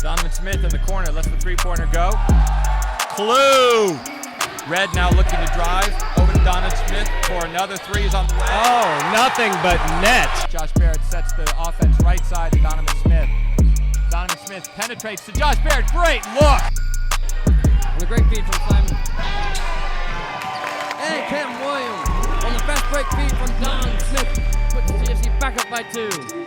Donovan Smith in the corner, lets the three-pointer go. Clue! Red now looking to drive. Over to Donovan Smith for another three. Is on the way. Oh, nothing but net. Josh Barrett sets the offense right side to Donovan Smith. Donovan Smith penetrates to Josh Barrett. Great look! On a great feed from Simon. And Cam Williams on the fast break feed from Donovan Smith. Puts the CFC back up by 2.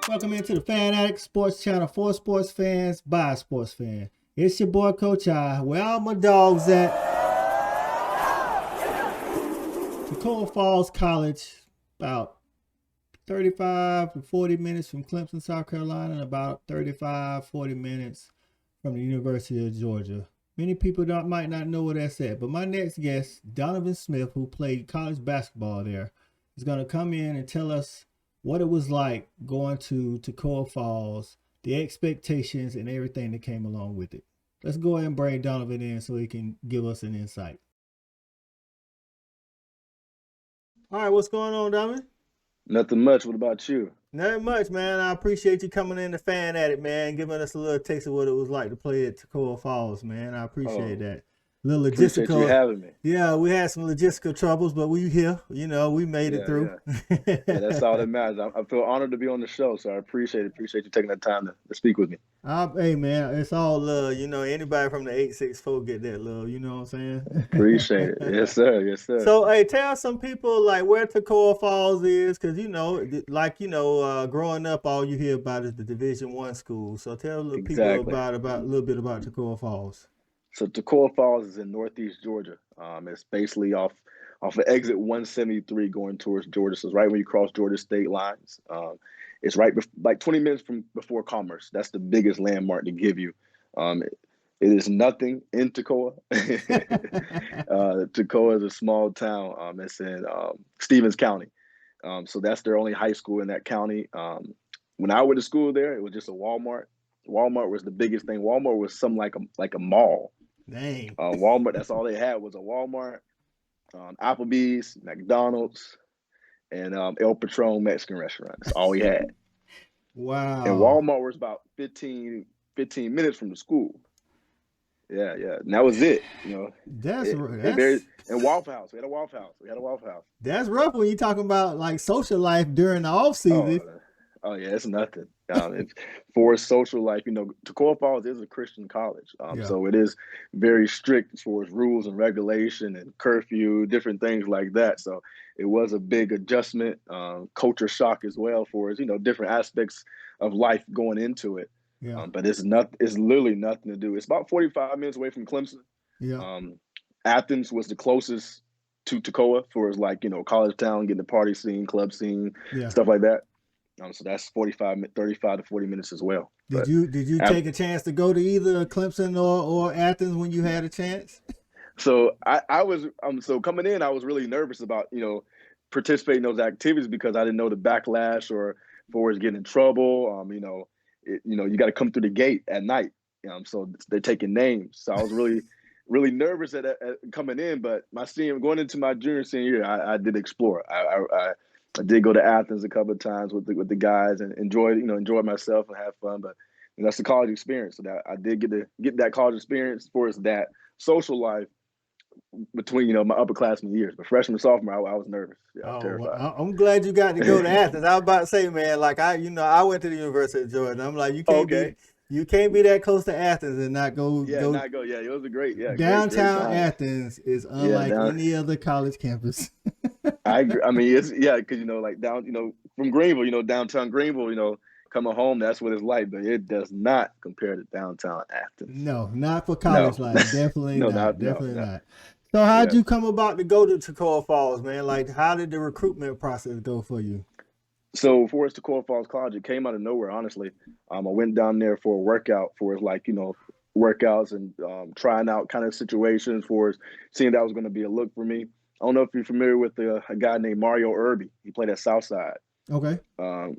Welcome into the Fan Addict Sports Channel for sports fans by a sports fan. It's your boy Coach I. Where all my dogs at? Toccoa Falls College, about 35 to 40 minutes from Clemson, South Carolina, and about 35, 40 minutes from the University of Georgia. Many people might not know where that's at, but my next guest, Donovan Smith, who played college basketball there, is going to come in and tell us what it was like going to Toccoa Falls, the expectations and everything that came along with it. Let's go ahead and bring Donovan in so he can give us an insight. All right, what's going on, Donovan? Nothing much. What about you? Nothing much, man. I appreciate you coming in to Fan Addict, man, giving us a little taste of what it was like to play at Toccoa Falls, man. I appreciate that. Little logistical. Appreciate you having me. Yeah, we had some logistical troubles, but we here. You know, we made it through. Yeah, that's all that matters. I feel honored to be on the show, so I appreciate it. Appreciate you taking that time to speak with me. Hey, man, it's all love. You know, anybody from the 864 get that love. You know what I'm saying? Appreciate it. Yes, sir. Yes, sir. So, hey, tell some people like where Toccoa Falls is, because growing up, all you hear about is the Division I school. So, tell people about a little bit about Toccoa Falls. So Toccoa Falls is in northeast Georgia. It's basically off of exit 173 going towards Georgia. So it's right when you cross Georgia state lines. It's right like 20 minutes from before Commerce. That's the biggest landmark to give you. It is nothing in Toccoa. Toccoa is a small town. It's in Stevens County. So that's their only high school in that county. When I went to school there, it was just a Walmart. Walmart was the biggest thing. Walmart was something like a mall. Dang. Walmart, that's all they had was a Walmart, Applebee's, McDonald's, and El Patron Mexican restaurant. That's all we had. Wow. And Walmart was about 15 minutes from the school. Yeah. And that was it. You know. And Waffle House. We had a Waffle House. That's rough when you're talking about like social life during the off season. Oh yeah, it's nothing. For social life, Toccoa Falls is a Christian college, so it is very strict as far as rules and regulation and curfew, different things like that. So it was a big adjustment, culture shock as well for us, different aspects of life going into it. Yeah. But it's literally nothing to do. It's about 45 minutes away from Clemson. Yeah. Athens was the closest to Toccoa for us, college town, getting the party scene, club scene, stuff like that. So that's 35 to 40 minutes as well. Did you take a chance to go to either Clemson or Athens when you had a chance? So I was so coming in, I was really nervous about participating in those activities because I didn't know the backlash or for us getting in trouble. You got to come through the gate at night. So they're taking names. So I was really nervous at coming in. But going into my senior year, I did explore. I did go to Athens a couple of times with the guys and enjoy myself and have fun. But that's the college experience. So that I did get that college experience for us, that social life between my upperclassmen years. But freshman, sophomore, I was nervous. Yeah, I was terrified. Well, I'm glad you got to go to Athens. I was about to say, man, like I went to the University of Georgia. I'm like, you can't be that close to Athens and not go. Yeah, it was a great. Yeah, downtown great Athens is unlike any other college campus. I agree. I mean, it's because from Greenville, downtown Greenville, coming home, that's what it's like. But it does not compare to downtown Athens. No, not for college life. Definitely not. Definitely not. So how'd you come about to go to Toccoa Falls, man? Like, how did the recruitment process go for you? So for us, Toccoa Falls College, it came out of nowhere, honestly. I went down there for a workout for workouts and trying out kind of situations for us, seeing that was going to be a look for me. I don't know if you're familiar with a guy named Mario Irby. He played at Southside. Okay.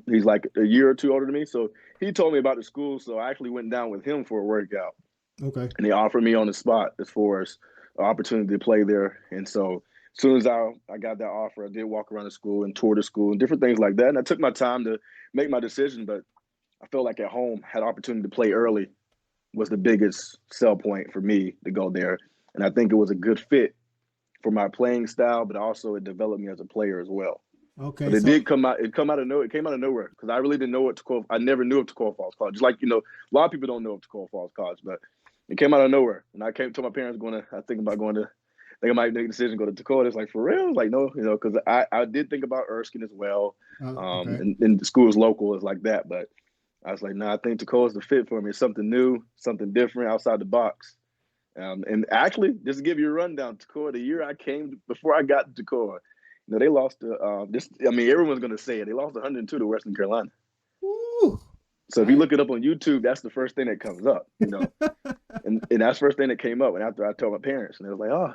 He's like a year or two older than me. So he told me about the school. So I actually went down with him for a workout. Okay. And he offered me on the spot as far as an opportunity to play there. And so as soon as I got that offer, I did walk around the school and tour the school and different things like that. And I took my time to make my decision. But I felt like at home had opportunity to play early was the biggest sell point for me to go there. And I think it was a good fit for my playing style, but also it developed me as a player as well. Okay, But it so did come out. It came out of nowhere because I really didn't know what Toccoa. I never knew of Toccoa Falls College. Just like a lot of people don't know of Toccoa Falls College, but it came out of nowhere. And I came to my parents I think I might make a decision to go to Toccoa. It's like, for real? Like, no, because I did think about Erskine as well. okay. And the school is local, is like that. But I was like, no, I think Toccoa is the fit for me. It's something new, something different, outside the box. And actually, just to give you a rundown, Toccoa, the year I came, before I got to Toccoa, they lost to, everyone's going to say it. They lost 102 to Western Carolina. Woo. So if you look it up on YouTube, that's the first thing that comes up, and that's the first thing that came up. And after I told my parents, and they was like, oh,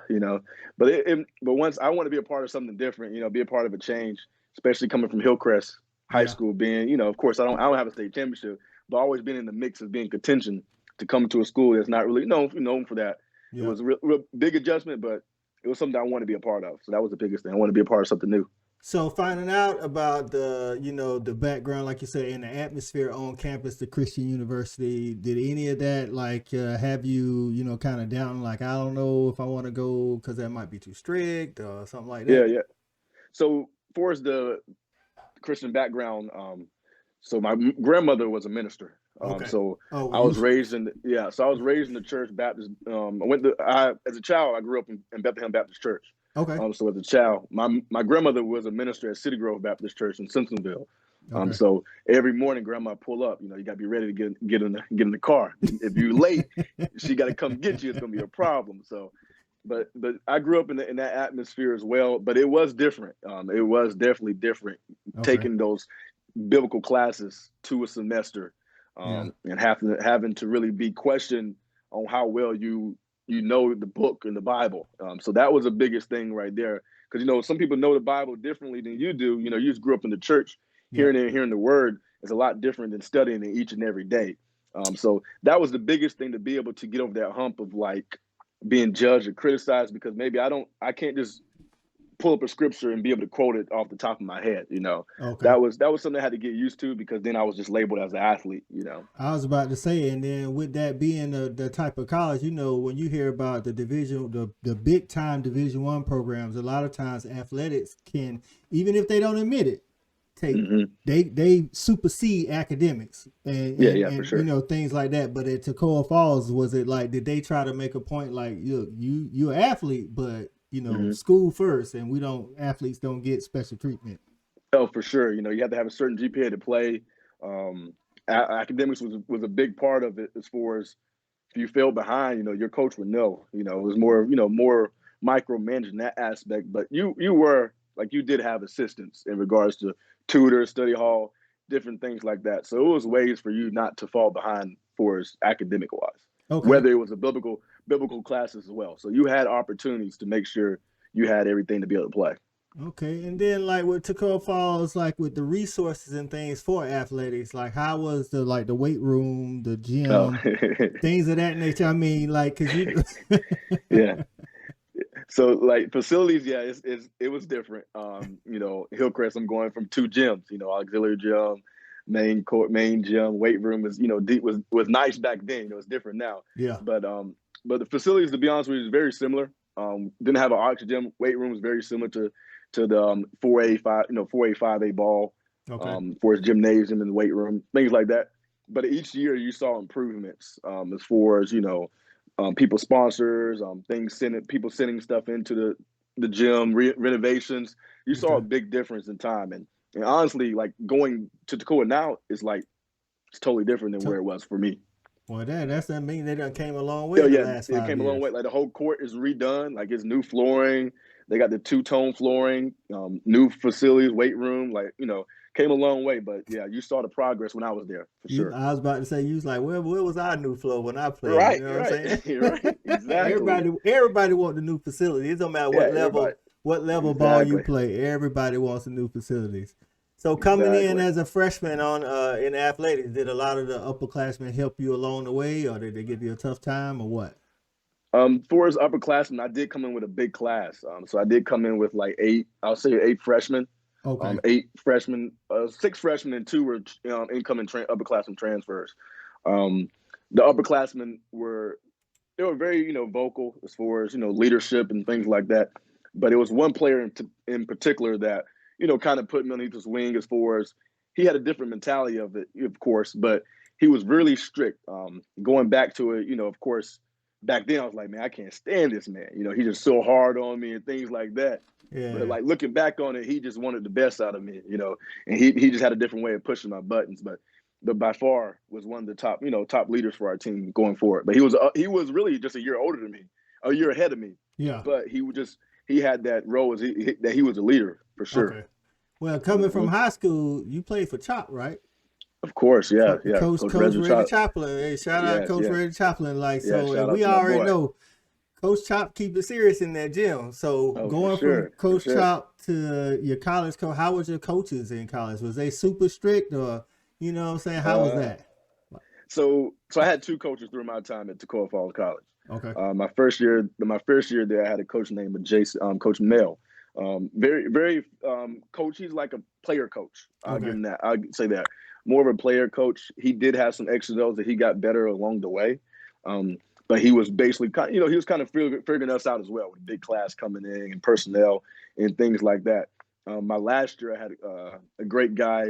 but once I want to be a part of something different, be a part of a change, especially coming from Hillcrest High School, being, of course, I don't have a state championship, but always been in the mix of being contention to come to a school that's not really known for that. Yeah. It was a real big adjustment, but it was something I wanted to be a part of. So that was the biggest thing. I wanted to be a part of something new. So finding out about the background, like you said, in the atmosphere on campus, the Christian University, did any of that have you, kind of down, like, I don't know if I want to go because that might be too strict or something like that? Yeah. So for the Christian background, so my grandmother was a minister. Okay. So I was raised in the church Baptist. As a child, I grew up in Bethlehem Baptist Church. Okay. So as a child, my grandmother was a minister at City Grove Baptist Church in Simpsonville. Okay. So every morning, grandma pull up. You got to be ready to get in the car. If you're late, she got to come get you. It's gonna be a problem. So, but I grew up in that atmosphere as well. But it was different. It was definitely different. Okay. Taking those biblical classes to a semester, and having to really be questioned on how well you know the book and the Bible. So that was the biggest thing right there. Because, some people know the Bible differently than you do. You just grew up in the church, hearing the word is a lot different than studying it each and every day. So that was the biggest thing, to be able to get over that hump of like being judged or criticized, because maybe I can't just pull up a scripture and be able to quote it off the top of my head. Okay. That was something I had to get used to, because then I was just labeled as an athlete. I was about to say, and then with that being the type of college, when you hear about the big time Division I programs, a lot of times athletics can, even if they don't admit it, they supersede academics and for sure. Things like that. But at Toccoa Falls, was it like, did they try to make a point like, you're an athlete, but school first, and athletes don't get special treatment? Oh, for sure. You have to have a certain GPA to play. Academics was a big part of it, as far as if you fell behind, your coach would know. It was more micromanaging that aspect. But you were, like, you did have assistants in regards to tutors, study hall, different things like that. So it was ways for you not to fall behind for as academic wise. Okay. Whether it was a biblical classes as well. So you had opportunities to make sure you had everything to be able to play. Okay. And then, like, with Toccoa Falls, like with the resources and things for athletics, like how was the weight room, the gym, things of that nature? I mean, like, cause you yeah. So like facilities, it was different. Hillcrest, I'm going from 2 gyms, auxiliary gym, main court, main gym, weight room was, was nice back then. It's different now. Yeah. But the facilities, to be honest with you, is very similar. Didn't have an oxygen. Weight room was very similar to the 4A, 4A, 5A ball. Okay. For his gymnasium and the weight room, things like that. But each year you saw improvements, as far as, people sponsors, people sending stuff into the gym, renovations. You saw a big difference in time. And honestly, like, going to Toccoa now is like, it's totally different than where it was for me. Well, that's that mean they done came a long way. It came a long way. Like, the whole court is redone. Like, it's new flooring. They got the 2-tone flooring, new facilities, weight room. Like, came a long way. But yeah, you saw the progress when I was there, for sure. I was about to say, you was like, where was our new floor when I played? Right, what I'm saying? Right, exactly. Everybody want the new facility. It don't matter what level ball you play. Everybody wants the new facilities. So coming in as a freshman in athletics, did a lot of the upperclassmen help you along the way, or did they give you a tough time, or what? For as upperclassmen, I did come in with a big class. So I did come in with like 8 freshmen. Okay. 8 freshmen, 6 freshmen, and 2 were incoming upperclassmen transfers. The upperclassmen were very vocal as far as leadership and things like that. But it was one player in particular that kind of put me underneath his wing as far as he had a different mentality of it, of course, but he was really strict. Going back to it, of course, back then I was like, man, I can't stand this man. He's just so hard on me and things like that. Yeah. But like looking back on it, he just wanted the best out of me, and he just had a different way of pushing my buttons. But by far was one of the top leaders for our team going forward. But he was really just a year older than me, a year ahead of me. Yeah. But he had that role that he was a leader for sure. Okay. Well, coming from high school, you played for Chop, right? Of course, yeah. Coach Reggie Chaplin. Hey, shout out Coach Reggie Chaplin. And we already know Coach Chop keep it serious in that gym. So going from Coach Chop to your college coach, how was your coaches in college? Was they super strict, or what I'm saying? How was that? So I had 2 coaches through my time at Toccoa Falls College. Okay. My first year there, I had a coach named Coach Mel. Very, very coach. He's like a player coach. I'll give him that. I'll say that. More of a player coach. He did have some X's and O's that he got better along the way. But he was basically he was kind of figuring us out as well with big class coming in and personnel and things like that. My last year, I had a great guy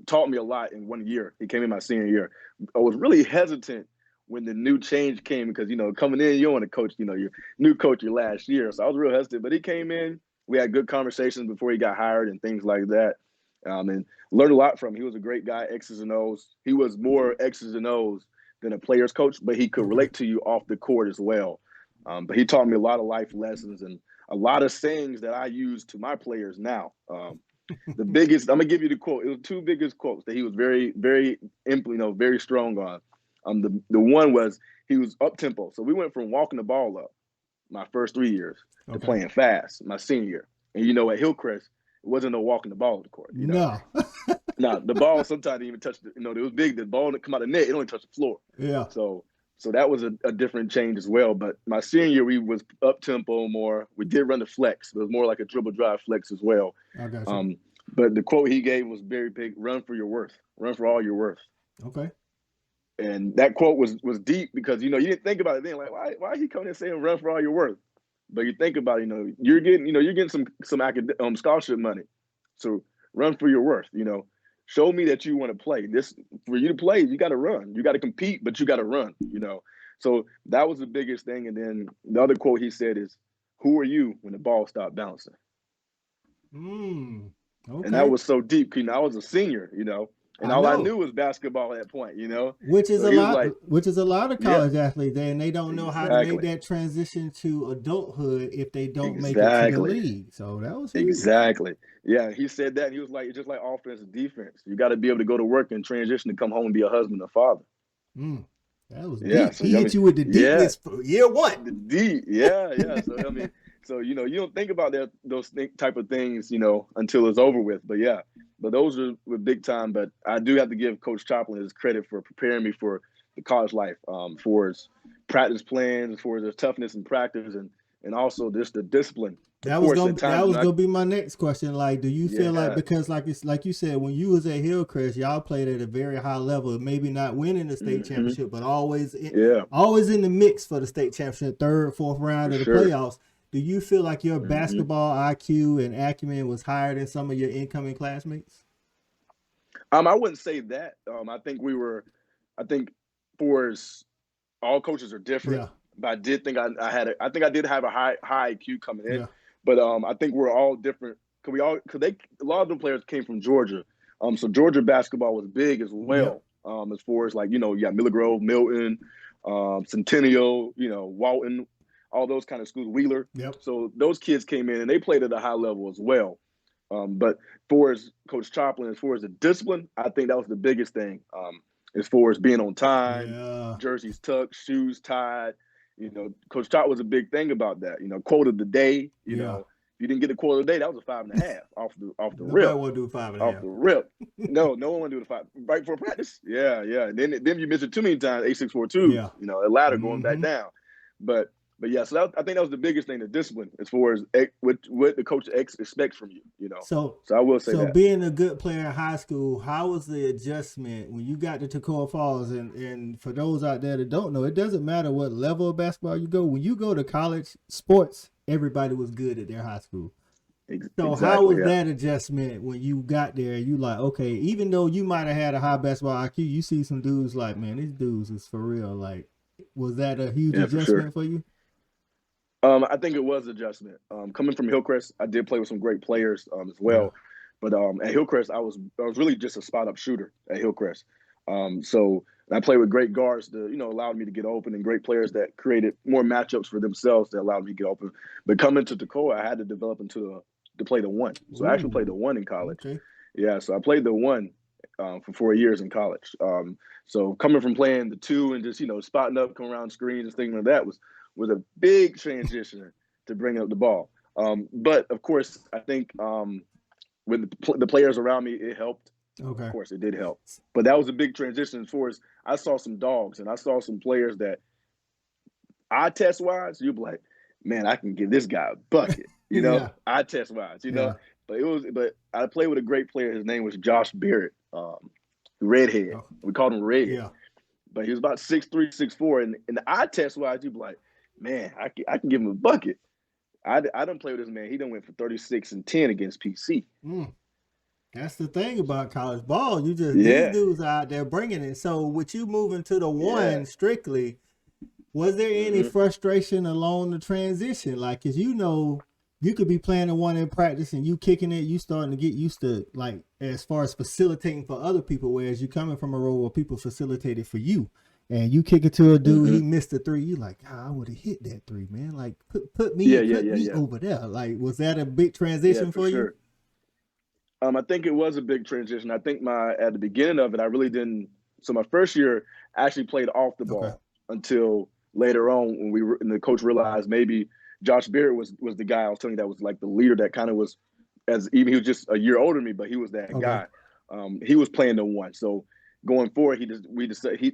taught me a lot in 1 year. He came in my senior year. I was really hesitant when the new change came because, coming in, you don't want to coach, your new coach your last year. So I was real hesitant, but he came in. We had good conversations before he got hired and things like that. And learned a lot from him. He was a great guy, X's and O's. He was more X's and O's than a player's coach, but he could relate to you off the court as well. But he taught me a lot of life lessons and a lot of sayings that I use to my players now. The biggest, I'm gonna give you the quote. It was 2 biggest quotes that he was very, very, very strong on. The one was he was up tempo. So we went from walking the ball up my first 3 years to playing fast my senior year. And at Hillcrest, it wasn't no walking the ball on the court. No. No, the ball sometimes didn't even touch it was big. The ball that come out of the net, it only touched the floor. Yeah. So that was a different change as well. But my senior year, we was up tempo more. We did run the flex. It was more like a dribble drive flex as well. I got you. But the quote he gave was very big: "Run for your worth. Run for all your worth." Okay. And that quote was deep because you didn't think about it then. Like, why he coming in saying "run for all your worth"? But you think about it, you're getting some academic scholarship money, so run for your worth. Show me that you want to play. This for you to play, you got to run. You got to compete, but you got to run. So that was the biggest thing. And then the other quote he said is, "Who are you when the ball stopped bouncing?" Okay. And that was so deep. I was a senior, and all I knew was basketball at that point. Which is a lot of college athletes, and they don't know how to make that transition to adulthood if they don't make it to the league. So that was huge. Exactly. Yeah, he said that. He was like, just like offense and defense. You got to be able to go to work and transition to come home and be a husband and father. That was deep. So, he hit you with the deepness for year 1. The deep, yeah. So you don't think about those type of things, until it's over with. But those were big time. But I do have to give Coach Chaplin his credit for preparing me for the college life, for his practice plans, for his toughness in practice, and also just the discipline. That was gonna be my next question. Like, do you feel like, because like you said, when you was at Hillcrest, y'all played at a very high level, maybe not winning the state championship, but always in the mix for the state championship, 3rd, 4th round of the playoffs. Do you feel like your basketball IQ and acumen was higher than some of your incoming classmates? I wouldn't say that. I think all coaches are different. Yeah. But I did think I did have a high IQ coming in. Yeah. But I think we're all different. A lot of them players came from Georgia. So Georgia basketball was big as well. Yeah. As far as you got Miller Grove, Milton, Centennial, Walton, all those kind of schools, Wheeler. Yep. So those kids came in and they played at a high level as well. But for as Coach Chaplin, as far as the discipline, I think that was the biggest thing. As far as being on time, jerseys tucked, shoes tied. Coach Chop was a big thing about that. Quote of the day. You know, if you didn't get the quote of the day, that was a 5.5 off the rip. Nobody want to do 5.5 off the rip. No one want to do the 5 right before practice. Yeah. And then you miss it too many times. 8-6-4-2. Yeah. A ladder going back down. But yeah, so I think that was the biggest thing, the discipline, as far as what the coach expects from you. You know. So I will say that. Being a good player in high school, how was the adjustment when you got to Toccoa Falls? And for those out there that don't know, it doesn't matter what level of basketball you go. When you go to college sports, everybody was good at their high school. So how was that adjustment when you got there? You like, okay, even though you might have had a high basketball IQ, you see some dudes like, man, these dudes is for real. Like, was that a huge adjustment for you? I think it was adjustment. Coming from Hillcrest, I did play with some great players as well. But at Hillcrest, I was really just a spot up shooter at Hillcrest. So I played with great guards that allowed me to get open, and great players that created more matchups for themselves that allowed me to get open. But coming to Toccoa, I had to develop to play the one. So I actually played the one in college. Okay. Yeah, so I played the one for 4 years in college. So coming from playing the two and just spotting up, coming around screens and things like that was a big transition to bring up the ball. But of course, I think with the players around me, it helped. Okay. Of course, it did help. But that was a big transition as far as I saw some dogs and I saw some players that eye test wise, you'd be like, man, I can give this guy a bucket, eye test wise, know. But I played with a great player. His name was Josh Barrett, redhead. Oh. We called him Red. Yeah. But he was about 6'3", 6'4", and the eye test wise, you'd be like, man, I can give him a bucket. I done play with this man. He done went for 36 and 10 against PC. That's the thing about college ball. You just these dudes out there bringing it. So with you moving to the one strictly, was there any frustration along the transition? Like, cause you could be playing the one in practice and you kicking it, you starting to get used to, like, as far as facilitating for other people, whereas you coming from a role where people facilitated for you. And you kick it to a dude, he missed a three. You like, I would have hit that three, man. Like, put me over there. Like, was that a big transition for you? I think it was a big transition. I think at the beginning of it, I really didn't. So my first year, I actually played off the ball until later on when the coach realized maybe Josh Barrett was the guy I was telling you that was like the leader that kind of was, he was just a year older than me, but he was that guy. He was playing the one. So going forward,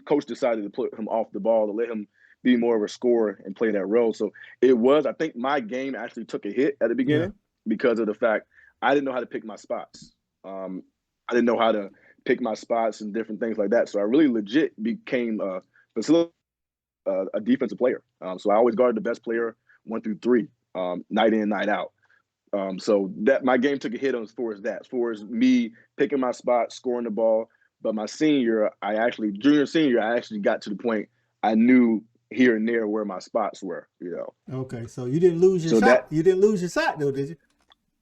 coach decided to put him off the ball to let him be more of a scorer and play that role. So I think my game actually took a hit at the beginning because of the fact I didn't know how to pick my spots. I didn't know how to pick my spots and different things like that. So I really legit became a defensive player. So I always guarded the best player 1 through 3, night in, night out. So that my game took a hit as far as me picking my spot, scoring the ball. But my junior, senior, I actually got to the point I knew here and there where my spots were, Okay, so you didn't lose your shot. You didn't lose your shot though, did you?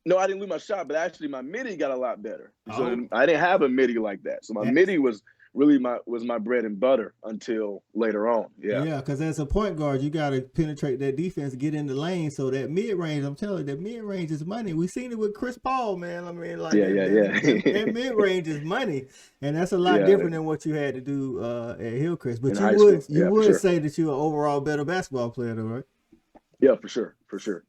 No, I didn't lose my shot, but actually my midi got a lot better. So I didn't have a midi like that. So my midi was really my bread and butter until later on. Yeah. Yeah, because as a point guard, you got to penetrate that defense, get in the lane. So that mid range, I'm telling you, that mid range is money. We seen it with Chris Paul, man. I mean, like that mid range is money, and that's a lot different than what you had to do at Hillcrest. But you would say that you're an overall better basketball player, though, right? Yeah, for sure.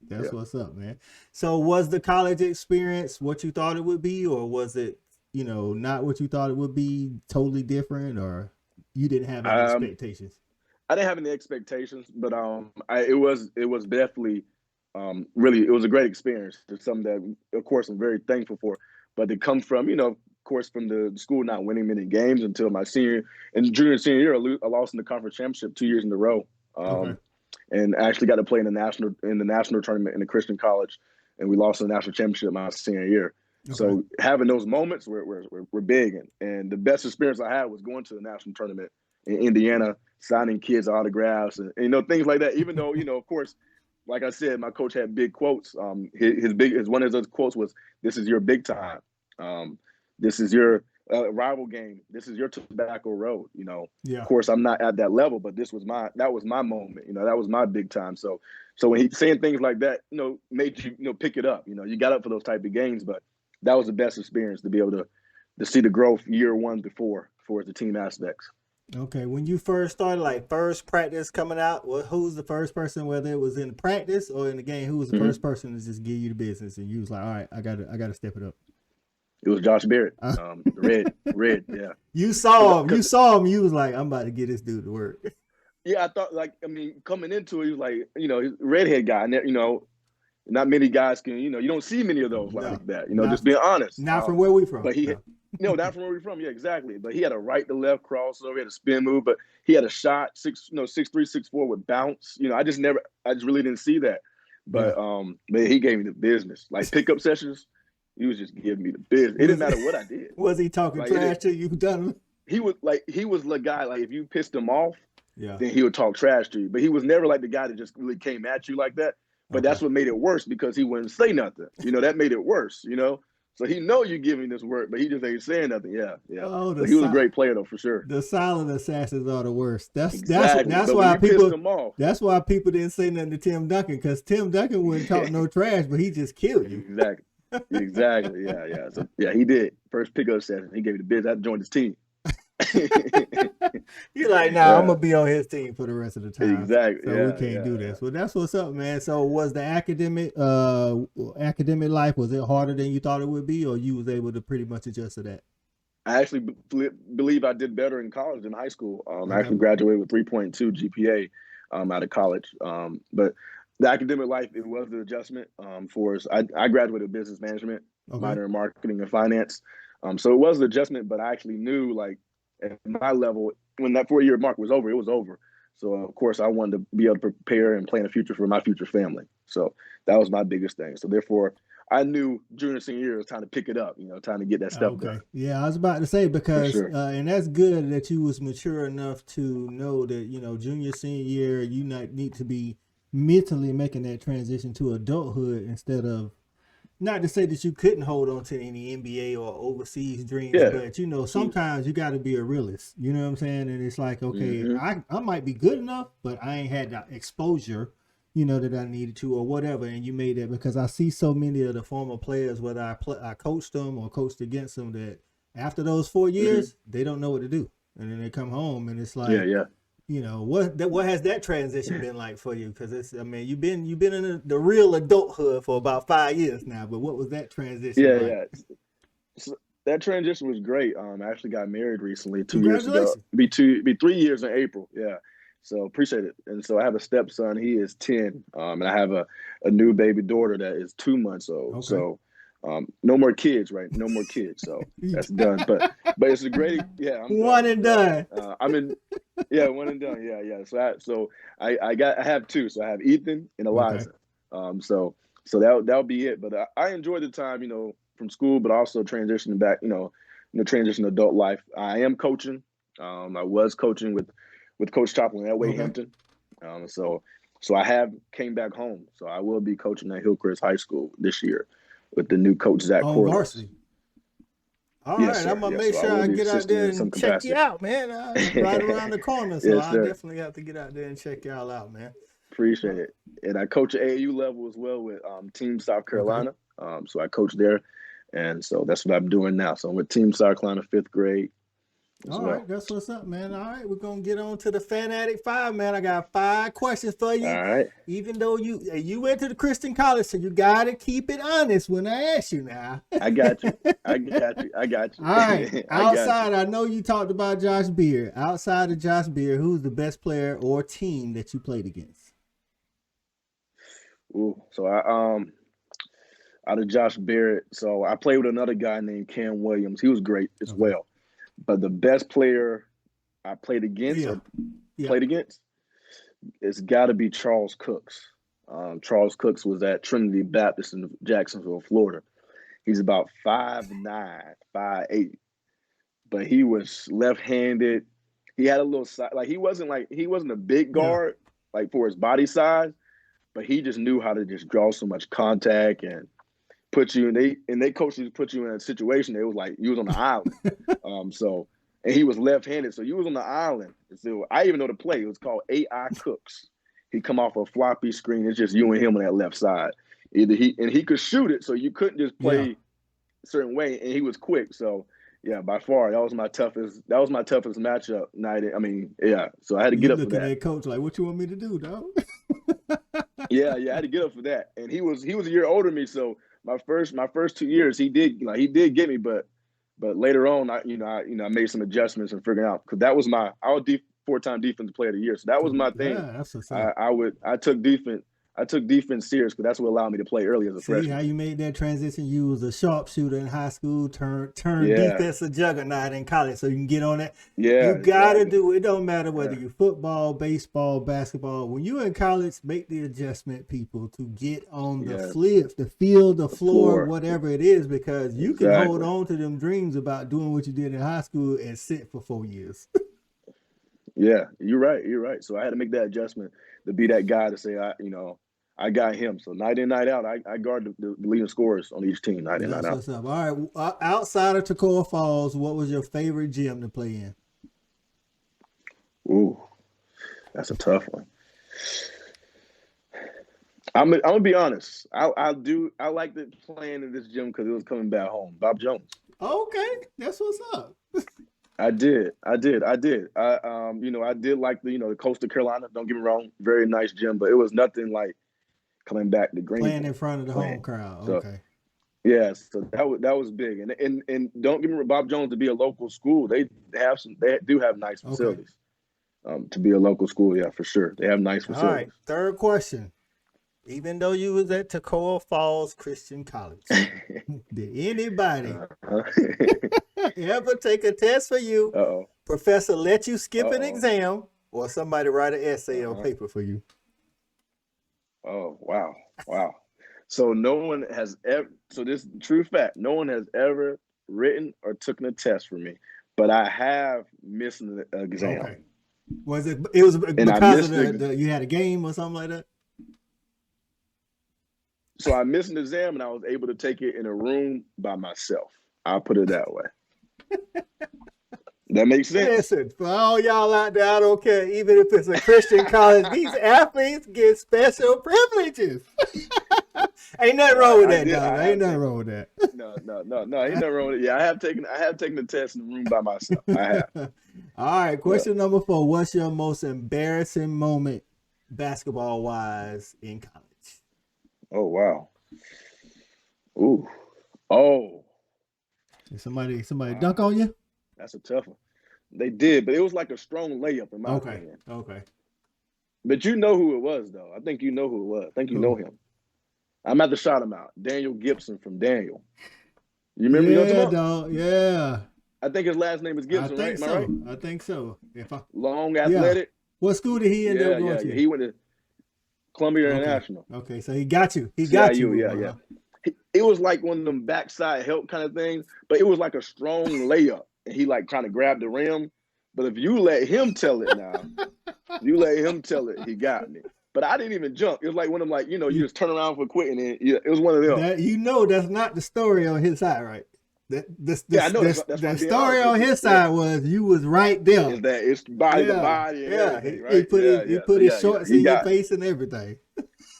That's what's up, man. So was the college experience what you thought it would be, or was it, not what you thought it would be, totally different, or you didn't have any expectations? I didn't have any expectations, but it was definitely really, it was a great experience. It's something that, of course, I'm very thankful for. But to come from, of course, from the school not winning many games until my junior and senior year, I lost in the conference championship 2 years in a row. And I actually got to play in the national tournament in the Christian college, and we lost in the national championship my senior year. Okay. So having those moments were big, and the best experience I had was going to the national tournament in Indiana, signing kids' autographs, and things like that. Even though of course, like I said, my coach had big quotes. One of his quotes was, "This is your big time. This is your rival game. This is your tobacco road." Of course, I'm not at that level, but that was my moment. That was my big time. So when he's saying things like that, made you pick it up. You got up for those type of games, but that was the best experience to be able to see the growth year one before for the team aspects. Okay, when you first started, like first practice coming out, who's the first person, whether it was in practice or in the game, who was the first person to just give you the business, and you was like, all right, I gotta step it up? It was Josh Barrett, red, yeah. You saw him. You was like, I'm about to get this dude to work. Yeah, I thought coming into it, he was like, he's a redhead guy, and not many guys can, you don't see many of those like that. Just being honest. Not from where we from. But he, not from where we from. Yeah, exactly. But he had a right to left crossover, he had a spin move, but he had a shot 6'3", 6'4" with bounce. I just really didn't see that. But but he gave me the business. Like pickup sessions, he was just giving me the business. It didn't matter what I did. Was he talking trash to you, Donovan? He was the guy, like if you pissed him off, then he would talk trash to you. But he was never like the guy that just really came at you like that. But that's what made it worse, because he wouldn't say nothing. That made it worse, So he know you giving this work, but he just ain't saying nothing. Yeah. Oh, he was a great player though, for sure. The silent assassons are the worst. That's but why people. That's why people didn't say nothing to Tim Duncan, because Tim Duncan wouldn't talk no trash, but he just killed you. Exactly. Yeah. So he did. First pickup session, he gave me the biz. I joined his team. You're like, nah, I'm gonna be on his team for the rest of the time. Exactly. So we can't do this. Well, that's what's up, man. So was the academic life, was it harder than you thought it would be, or you was able to pretty much adjust to that? I actually believe I did better in college than high school. I actually graduated with 3.2 GPA out of college. But the academic life, it was the adjustment for us. I graduated business management, minor in marketing and finance. So it was the adjustment, but I actually knew, like, at my level, when that 4-year mark was over, it was over. So, of course, I wanted to be able to prepare and plan a future for my future family. So that was my biggest thing. So, therefore, I knew junior, senior year was time to pick it up, time to get that stuff done. Yeah, I was about to say, because, sure. And that's good that you was mature enough to know that, junior, senior year, you need to be mentally making that transition to adulthood, instead of, not to say that you couldn't hold on to any NBA or overseas dreams, but sometimes you got to be a realist. You know what I'm saying? And it's like, okay, I might be good enough, but I ain't had the exposure, that I needed to, or whatever. And you made that, because I see so many of the former players, whether I coached them or coached against them, that after those 4 years, they don't know what to do, and then they come home, and it's like, what has that transition been like for you? Because you've been in the real adulthood for about 5 years now. But what was that transition like? Yeah. So that transition was great. I actually got married recently 2 years ago. Be 3 years in April. Yeah. So appreciate it. And so I have a stepson. He is 10. And I have a new baby daughter that is 2 months old. Okay. So no more kids, right? No more kids. So that's done. But it's a great, one and done. One and done. Yeah. So I have two. So I have Ethan and Eliza. Okay. So that'll be it. But I enjoyed the time, from school, but also transitioning back, transition to adult life. I am coaching. I was coaching with Coach Choplin at Wade Hampton. So I have came back home. So I will be coaching at Hillcrest High School this year with the new coach, Zach Corliss. Varsity. All right, I'm going to make sure I get out there and check you out, man. Right around the corner, so I definitely have to get out there and check y'all out, man. Appreciate it. And I coach at AAU level as well with Team South Carolina. So I coach there, and so that's what I'm doing now. So I'm with Team South Carolina 5th grade. All right, that's what's up, man. All right, we're going to get on to the Fanatic 5, man. I got 5 questions for you. All right. Even though you went to the Christian college, so you got to keep it honest when I ask you now. I got you. All right. Outside, I know you talked about Josh Beard. Outside of Josh Beard, who's the best player or team that you played against? Ooh, so out of Josh Barrett, so I played with another guy named Cam Williams. He was great as well. But the best player I played against, it's got to be Charles Cooks. Charles Cooks was at Trinity Baptist in Jacksonville, Florida. He's about 5'9", 5'8", but he was left-handed. He had a little side, he wasn't a big guard like for his body size, but he just knew how to just draw so much contact and put you and they coaches put you in a situation that it was like you was on the island. And he was left-handed, so you was on the island. So I even know the play. It was called AI Cooks. He come off a floppy screen. It's just you and him on that left side. He could shoot it, so you couldn't just play a certain way. And he was quick, so by far that was my toughest matchup night. So I had to get up for that. Looking at coach like, what you want me to do, dog? I had to get up for that. And he was a year older than me, so my first 2 years he did get me, but later on I made some adjustments and figuring out, because that was I would four-time defensive player of the year. So that was my thing. Yeah, that's what's up. I took defense serious because that's what allowed me to play early as a See freshman. how you made that transition? You was a sharpshooter in high school, turned Yeah. defensive juggernaut in college, so you can get on that. Yeah, You gotta exactly. do it. It don't matter whether Yeah. you football, baseball, basketball. When you're in college, make the adjustment, people, to get on the Yeah. flips, the field, the floor, floor. whatever it is, because you can Exactly. hold on to them dreams about doing what you did in high school and sit for 4 years. Yeah, you're right. You're right. So I had to make that adjustment to be that guy to say, I got him. So night in, night out, I guard the leading scorers on each team, night in, night That's out. what's up. All right, outside of Toccoa Falls, what was your favorite gym to play in? Ooh, that's a tough one. I'm gonna be honest. I liked it playing in this gym because it was coming back home. Bob Jones. Okay, that's what's up. I did. I did like the Coastal Carolina. Don't get me wrong, very nice gym, but it was nothing like coming back to Greenville. Playing in front of the home crowd. So, Okay. yeah, so that was big, and don't get me wrong, Bob Jones, to be a local school, they do have nice facilities. To be a local school, yeah, for sure, they have nice facilities. All right, third question. Even though you was at Toccoa Falls Christian College, did anybody ever take a test for you? Uh-oh. Professor let you skip an exam, or somebody write an essay on paper for you? Oh, wow. So no one has ever. So this is true fact. No one has ever written or taken a test for me, but I have missed an exam. Okay. Was it? It was I because missed of you had a game or something like that? So I missed an exam, and I was able to take it in a room by myself. I'll put it that way. That makes sense. Listen, for all y'all out there, I don't care. Even if it's a Christian college, these athletes get special privileges. Ain't nothing wrong with that, dog. Ain't nothing wrong with that. No. Ain't nothing wrong with it. Yeah, I have taken the test in the room by myself. I have. All right, question number 4. What's your most embarrassing moment, basketball-wise, in college? Oh, wow. Ooh. Oh. Did somebody dunk on you? That's a tough one. They did, but it was like a strong layup in my opinion. Okay. But you know who it was, though. I think you know who it was. I think you know him. I'm about to shout him out. Daniel Gibson from Daniel. You remember? Yeah, dog. Yeah. I think his last name is Gibson, right? Am I right? I think so. Long, athletic. What school did he end up going to? He went to Columbia International. Okay, so he got you. He got you. Yeah. It was like one of them backside help kind of things, but it was like a strong layup. And he like kind of grabbed the rim. But if you let him tell it now, he got me. But I didn't even jump. It was like one of them, like, you just turn around for quitting. And it was one of them. That's not the story on his side, right? I know. The story on his side was you was right there. Is that it's body to body and everything, right? He put his shorts in your face and everything.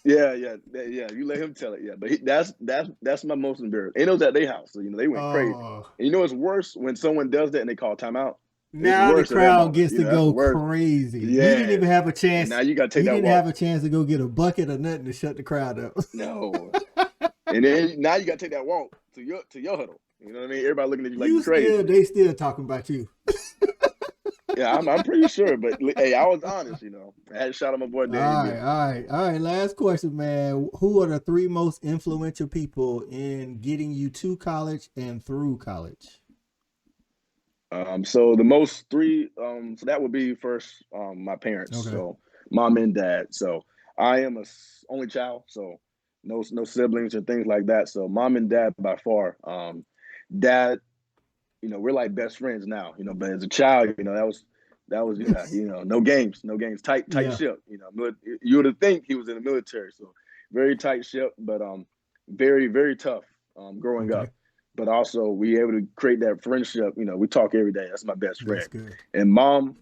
Yeah. You let him tell it. Yeah, but that's my most embarrassing. And it was at their house, so they went crazy. And it's worse when someone does that and they call timeout. Now the crowd gets to go crazy. Yeah. You didn't even have a chance. Now you got to take that. You didn't have a chance to go get a bucket or nothing to shut the crowd up. No. And then now you got to take that walk to your huddle. You know what I mean? Everybody looking at you like you're crazy. They still talking about you. Yeah, I'm pretty sure. But hey, I was honest. I had a shot at my boy Danny. All right. Last question, man. Who are the 3 most influential people in getting you to college and through college? So the most 3. So that would be first my parents. Okay. So mom and dad. So I am a only child. So no siblings or things like that. So mom and dad by far. Dad, we're like best friends now. But as a child, that was no games, tight ship. You would have think he was in the military. So very tight ship, but very, very tough growing up. But also we able to create that friendship. We talk every day. That's my best friend. That's good. And mom,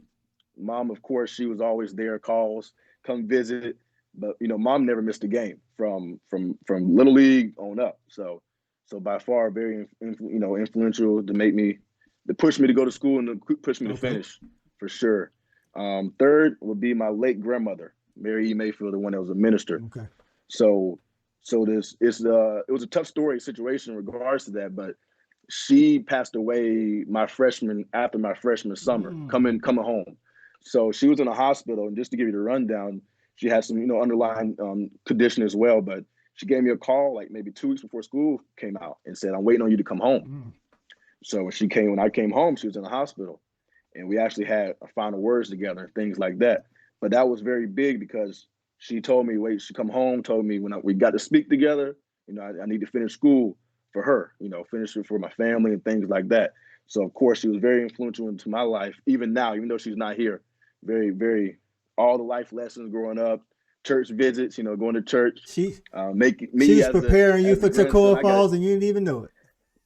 of course, she was always there, calls, come visit. But mom never missed a game from little league on up. So by far very influential to push me to go to school and to push me to finish for sure. Third would be my late grandmother, Mary E. Mayfield, the one that was a minister. Okay. So it was a tough situation in regards to that, but she passed away after my freshman summer, coming home. So she was in a hospital, and just to give you the rundown, she had some, underlying condition as well. But she gave me a call like maybe 2 weeks before school came out and said, "I'm waiting on you to come home." So when I came home, she was in the hospital, and we actually had final words together and things like that. But that was very big because she told me, she come home, told me when we got to speak together, I need to finish school for her, finish it for my family and things like that. So of course she was very influential into my life, even now, even though she's not here. Very, very, all the life lessons growing up, church visits, going to church, making me. She's preparing you for Toccoa Falls, and you didn't even know it.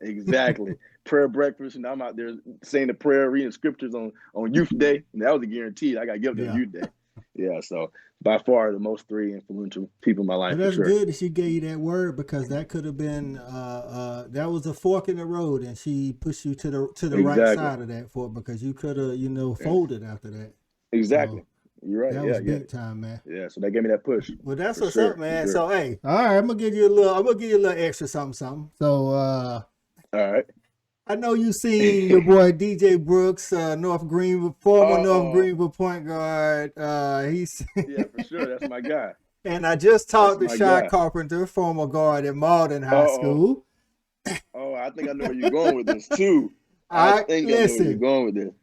Exactly. Prayer breakfast, and I'm out there saying the prayer, reading scriptures on youth day, and that was a guaranteed. I got to give them youth day. Yeah, so by far the most 3 influential people in my life. But that's for sure. good that she gave you that word, because that could have been that was a fork in the road, and she pushed you to the right side of that fork, because you could have folded after that. Exactly. So you're right. That was big time, man. Yeah, so that gave me that push. Well, that's what's up, man. Sure. So hey, all right, I'm gonna give you a little extra something. So all right. I know you seen your boy DJ Brooks, former North Greenville point guard. He's yeah, for sure. That's my guy. And I just talked to Shy Carpenter, former guard at Malden High School. Oh, I think I know where you're going with this too. I know where you're going with this.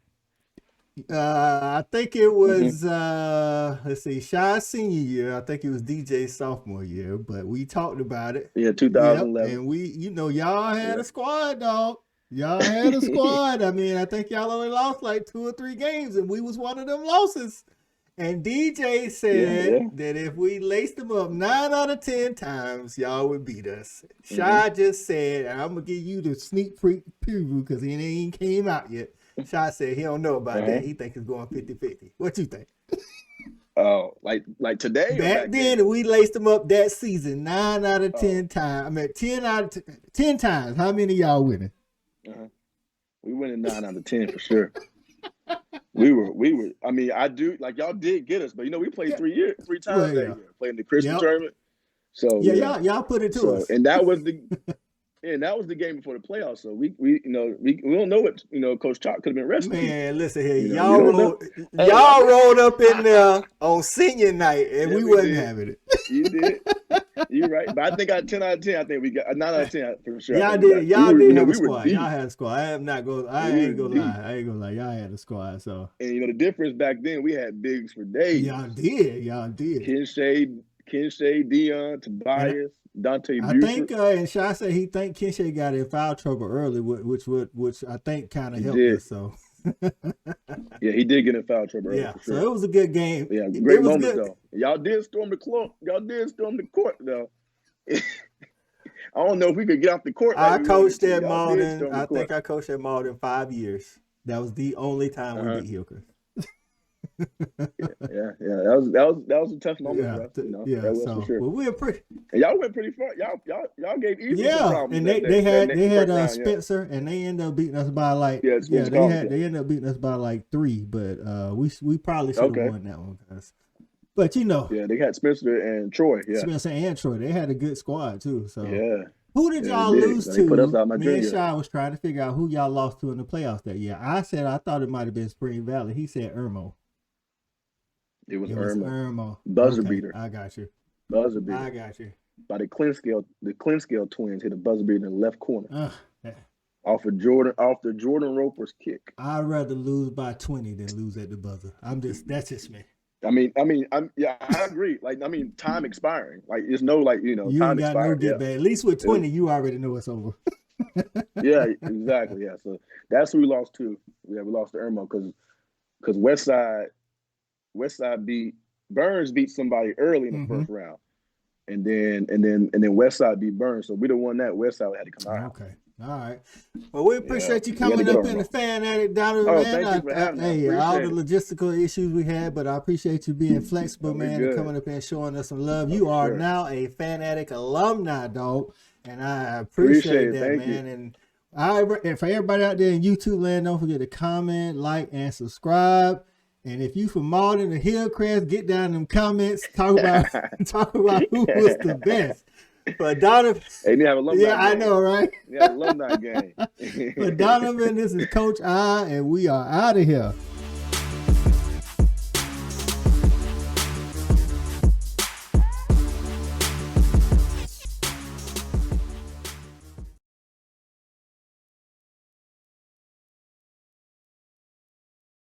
I think it was let's see, Shy's senior year. I think it was DJ's sophomore year, but we talked about it. Yeah, 2011. Yep. And we, y'all had a squad, dog. Y'all had a squad. I mean, I think y'all only lost like 2 or 3 games, and we was one of them losses. And DJ said that if we laced them up 9 out of 10 times, y'all would beat us. Shy just said, I'm gonna give you the sneak preview because it ain't came out yet. Shy said he don't know about that. He think it's going 50-50. What you think? Oh, like today? Back then, we laced them up that season 9 out of 10 times. I mean, 10 out of 10 times. How many of y'all winning? We winning 9 out of 10 for sure. We were. I mean, I do like y'all did get us, but we played 3 times that year. Played in the Christmas tournament. So y'all put it to us. And that was the game before the playoffs. So we don't know what Coach Chalk could have been resting. Man, listen here, y'all rolled up in there on senior night, and we wasn't having it. You did. You're right, but I think 10 out of 10. I think we got 9 out of 10 for sure. Y'all did. Y'all did have a squad. Y'all had a squad. I ain't gonna lie. Y'all had a squad. So and the difference back then, we had bigs for days. Y'all did. Kinshay, Dion, Tobias, Dante. I think, and Shy said he think Kinshay got in foul trouble early, which I think kind of helped us. So. Yeah, he did get in foul trouble early. Yeah, for sure. So it was a good game. Yeah, great moment though. Y'all did storm the court. Though. I don't know if we could get off the court. I coached at Malden. I think I coached at Malden 5 years. That was the only time we beat Hillcrest. Yeah. That was a tough moment. That was for sure. Well, we were pretty. And y'all went pretty far. Y'all gave Eastern some problems. And they had Spencer, and they ended up beating us by like they ended up beating us by like 3, but we probably should have won that one, guys. But they had Spencer and Troy. Yeah, Spencer and Troy. They had a good squad too. So who did y'all lose to? Me and Shy was trying to figure out who y'all lost to in the playoffs that year. I said I thought it might have been Spring Valley. He said Irmo. It was Irmo. Buzzer beater. I got you. Buzzer beater. I got you. By the Clinskale twins hit a buzzer beater in the left corner. Off the Jordan Roper's kick. I'd rather lose by 20 than lose at the buzzer. That's just me. I agree. Time expiring. Like it's no you time got expiring. No get back. At least with 20, you already know it's over. Yeah, exactly. Yeah, so that's who we lost to. Yeah, we lost to Irmo because Westside beat Burns somebody early in the first round, and then Westside beat Burns. So we don't won that. Westside had to come out. Okay. All right. Well, we appreciate you coming up in the Fan Addict, Donovan, man. Thank you for having me. All the logistical issues we had, but I appreciate you being flexible, man, and coming up and showing us some love. You are now a Fan Addict alumni, dog, and I appreciate that, Thank man. You. And for everybody out there in YouTube land, don't forget to comment, like, and subscribe. And if you from Malden or Hillcrest, get down in them comments. Talk about who was the best. But Donovan, hey, you have alumni game. I know, right? Yeah, alumni game. But Donovan, this is Coach I, and we are out of here.